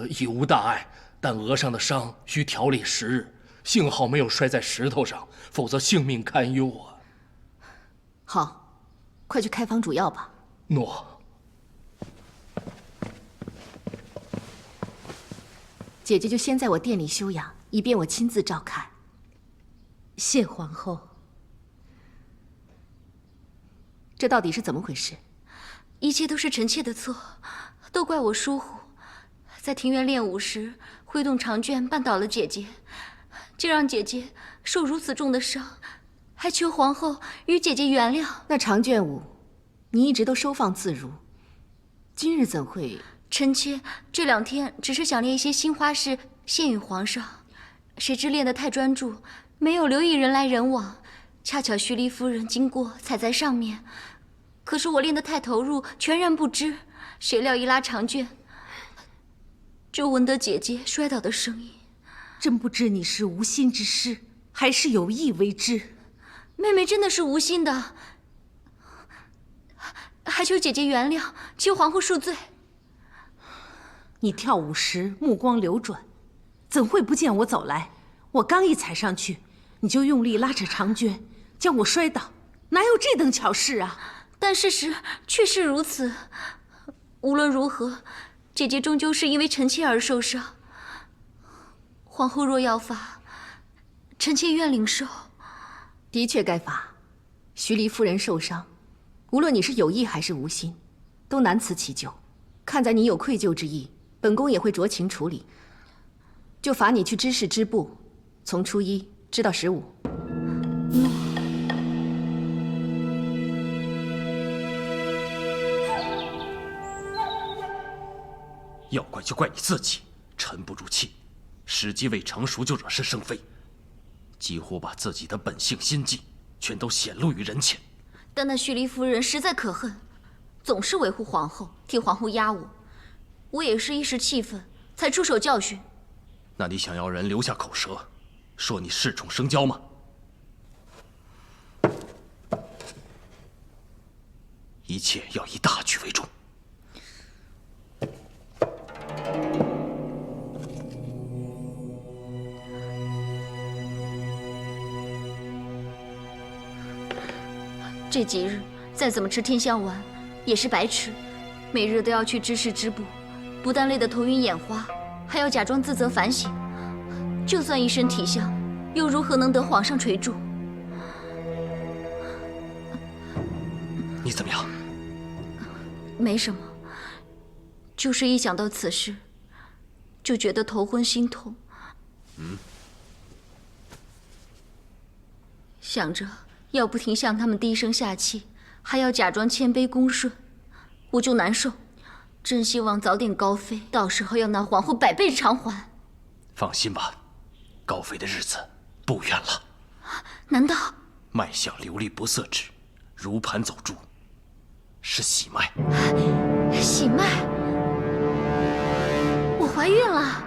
已无大碍，但额上的伤需调理10日，幸好没有摔在石头上，否则性命堪忧啊。好，快去开房煮药吧。诺。姐姐就先在我店里休养，以便我亲自照看。谢皇后。这到底是怎么回事？一切都是臣妾的错，都怪我疏忽，在庭院练武时挥动长卷绊倒了姐姐，竟让姐姐受如此重的伤，还求皇后与姐姐原谅。那长卷舞，你一直都收放自如，今日怎会？臣妾这2天只是想练一些新花式献与皇上，谁知练得太专注，没有留意人来人往，恰巧徐黎夫人经过踩在上面。可是我练得太投入，全然不知，谁料一拉长卷，就闻得姐姐摔倒的声音。真不知你是无心之失，还是有意为之。妹妹真的是无心的，还求姐姐原谅，求皇后恕罪。你跳舞时目光流转，怎会不见我走来？我刚一踩上去，你就用力拉扯长卷，将我摔倒，哪有这等巧事啊？但事实确是如此。无论如何，姐姐终究是因为臣妾而受伤。皇后若要罚，臣妾愿领受。的确该罚。徐黎夫人受伤，无论你是有意还是无心，都难辞其咎。看在你有愧疚之意，本宫也会酌情处理。就罚你去知事支部，从初1知到15。要怪就怪你自己，沉不住气，时机未成熟就惹是生非，几乎把自己的本性心计全都显露于人前。但那徐黎夫人实在可恨，总是维护皇后，替皇后压我。我也是一时气愤，才出手教训。那你想要人留下口舌，说你恃宠生骄吗？一切要以大局为重。这几日再怎么吃天香丸也是白吃，每日都要去知事支部，不但累得头晕眼花，还要假装自责反省。就算一身体香，又如何能得皇上垂注？你怎么样？没什么，就是一想到此事，就觉得头昏心痛。想着要不停向他们低声下气，还要假装谦卑恭顺，我就难受。真希望早点高飞，到时候要那皇后百倍偿还。放心吧，高飞的日子不远了。难道脉象流利不色之，如盘走珠，是喜脉。喜脉？我怀孕了，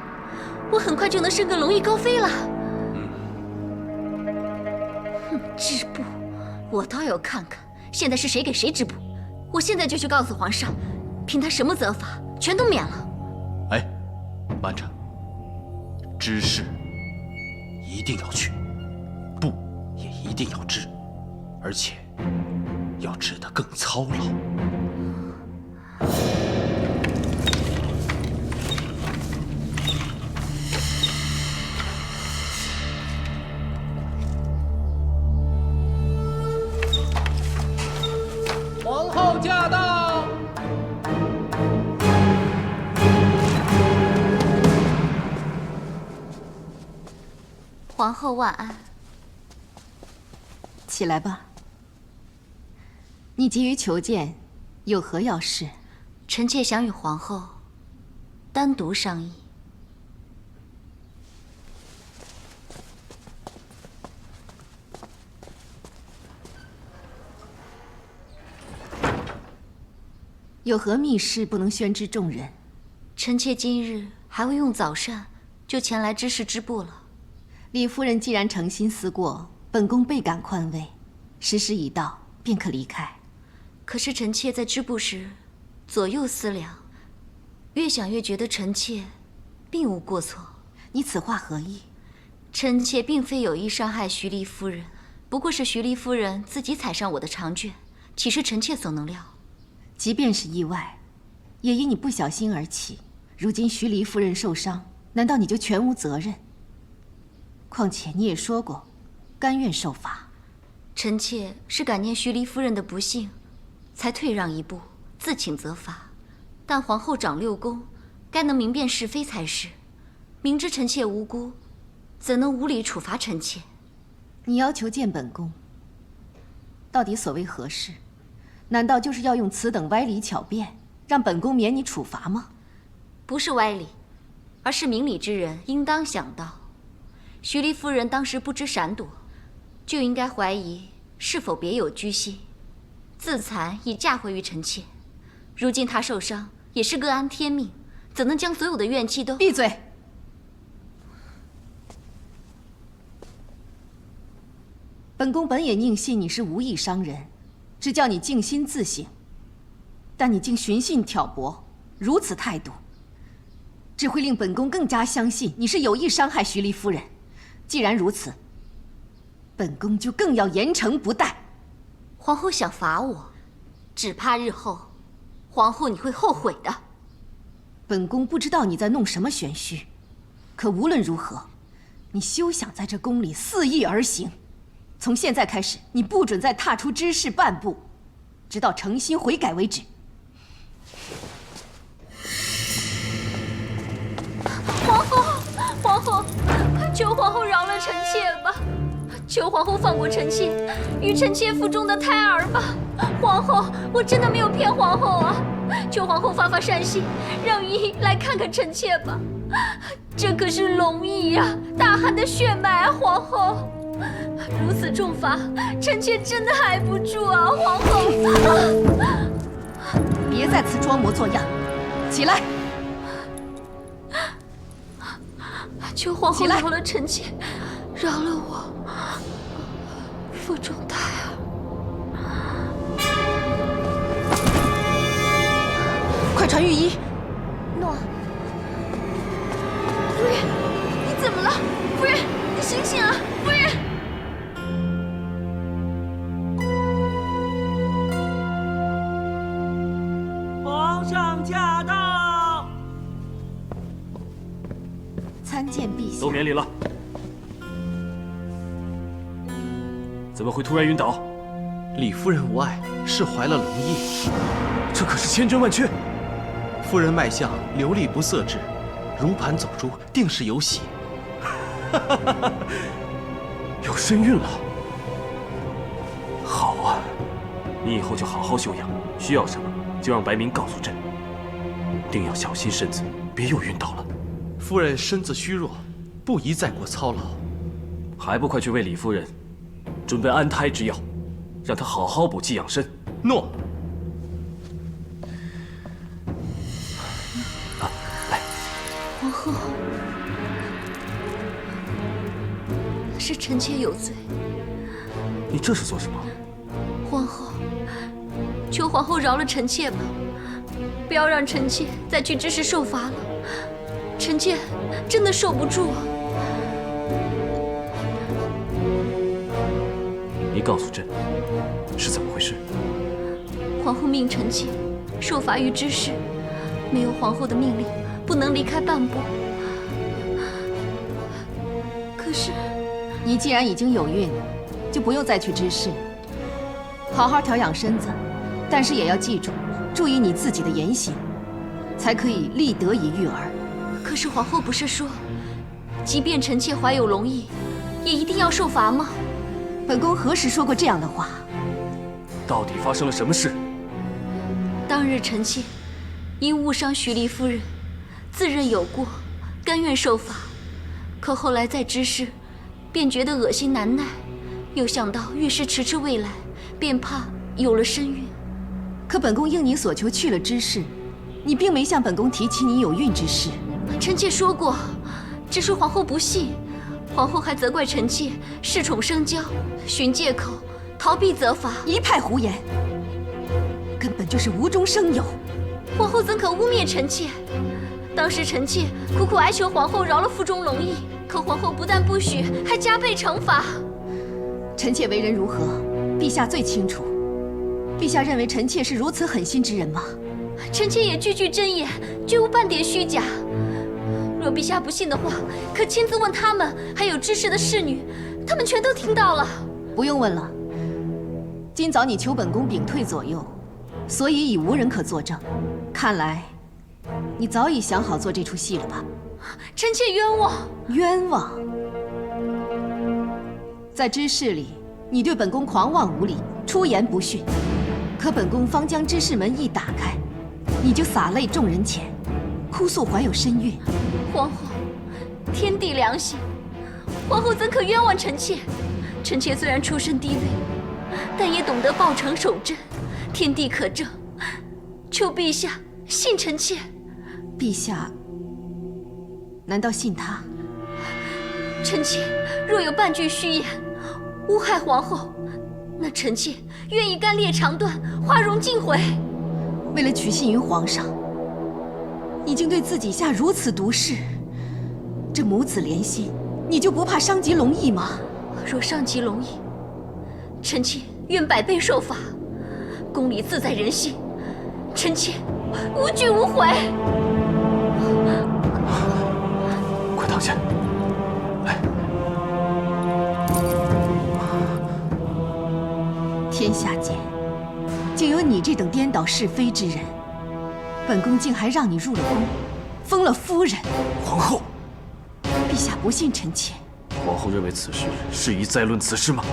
我很快就能生个龙翼高飞了。织布，我倒要看看现在是谁给谁织布。我现在就去告诉皇上，凭他什么责罚，全都免了。哎，慢着，知事一定要去，布也一定要织，而且要织得更操劳。皇后驾到！皇后万安。起来吧。你急于求见，有何要事？臣妾想与皇后单独商议。有何密事不能宣知众人？臣妾今日还未用早膳，就前来知事支部了。李夫人既然诚心思过，本宫倍感宽慰，时时已到，便可离开。可是臣妾在支部时，左右思量，越想越觉得臣妾并无过错。你此话何意？臣妾并非有意伤害徐黎夫人，不过是徐黎夫人自己踩上我的长卷，岂是臣妾所能料？即便是意外，也因你不小心而起。如今徐黎夫人受伤，难道你就全无责任？况且你也说过，甘愿受罚。臣妾是感念徐黎夫人的不幸，才退让一步，自请责罚。但皇后掌六宫，该能明辨是非才是。明知臣妾无辜，怎能无理处罚臣妾？你要求见本宫，到底所为何事？难道就是要用此等歪理巧辩，让本宫免你处罚吗？不是歪理，而是明理之人应当想到，徐黎夫人当时不知闪躲，就应该怀疑是否别有居心，自残以嫁祸于臣妾。如今她受伤，也是各安天命，怎能将所有的怨气都……闭嘴！本宫本也宁信你是无意伤人，只叫你静心自省，但你竟寻衅挑拨，如此态度，只会令本宫更加相信你是有意伤害徐黎夫人。既然如此，本宫就更要严惩不贷。皇后想罚我，只怕日后皇后你会后悔的。本宫不知道你在弄什么玄虚，可无论如何，你休想在这宫里肆意而行。从现在开始，你不准再踏出知事半步，直到诚心悔改为止。皇后，皇后，求皇后饶了臣妾吧！求皇后放过臣妾，与臣妾腹中的胎儿吧！皇后，我真的没有骗皇后啊！求皇后发发善心，让御医来看看臣妾吧。这可是龙翼呀，大汗的血脉啊！皇后，如此重罚，臣妾真的挨不住啊！皇后，别在此装模作样，起来！求皇后饶了臣妾，饶了我腹中胎儿。传御医。诺，夫人，你怎么了？夫人，你醒醒啊！夫人。皇上驾到！参见陛下。都免礼了。怎么会突然晕倒？李夫人无碍，是怀了龙裔。这可是千真万确。夫人脉象流利不色之，如盘走珠，定是有喜。有身孕了。好啊，你以后就好好休养，需要什么就让白明告诉朕。定要小心身子，别又晕倒了。夫人身子虚弱，不宜再过操劳。还不快去为李夫人准备安胎之药，让她好好补气养身。诺。来，皇后，是臣妾有罪。你这是做什么？皇后，求皇后饶了臣妾吧，不要让臣妾再去知事受罚了。臣妾真的受不住啊！你告诉朕，是怎么回事？皇后命臣妾受罚于知事，没有皇后的命令，不能离开半步。可是，你既然已经有孕，就不用再去知事，好好调养身子，但是也要记住，注意你自己的言行，才可以立得以育儿。可是皇后不是说，即便臣妾怀有龙裔，也一定要受罚吗？本宫何时说过这样的话？到底发生了什么事？当日臣妾因误伤徐黎夫人，自认有过，甘愿受罚。可后来在知事，便觉得恶心难耐，又想到御师迟迟未来，便怕有了身孕。可本宫应你所求去了知事，你并没向本宫提起你有孕之事。臣妾说过，只是皇后不信。皇后还责怪臣妾恃宠生骄，寻借口逃避责罚，一派胡言，根本就是无中生有。皇后怎可污蔑臣妾？当时臣妾苦苦哀求皇后饶了腹中龙裔，可皇后不但不许，还加倍惩罚。臣妾为人如何，陛下最清楚。陛下认为臣妾是如此狠心之人吗？臣妾也句句真言，绝无半点虚假。若陛下不信的话，可亲自问他们，还有知事的侍女，他们全都听到了。不用问了。今早你求本宫屏退左右，所以已无人可作证。看来，你早已想好做这出戏了吧？臣妾冤枉！冤枉！在知事里，你对本宫狂妄无礼，出言不逊。可本宫方将知事门一打开，你就洒泪众人前，哭诉怀有身孕。皇后，天地良心，皇后怎可冤枉臣妾？臣妾虽然出身低微，但也懂得报城守贞，天地可证。求陛下信臣妾。陛下难道信他？臣妾若有半句虚言，诬害皇后，那臣妾愿意干裂肠断，花容尽毁。为了取信于皇上，已经对自己下如此毒誓，这母子连心，你就不怕伤及龙裔吗？若伤及龙裔，臣妾愿百倍受罚。公理自在人心，臣妾无惧无悔。快躺下，来。天下间，竟有你这等颠倒是非之人。本宫竟还让你入了宫，封了夫人。皇后，陛下不信臣妾。皇后认为此事适宜再论此事吗？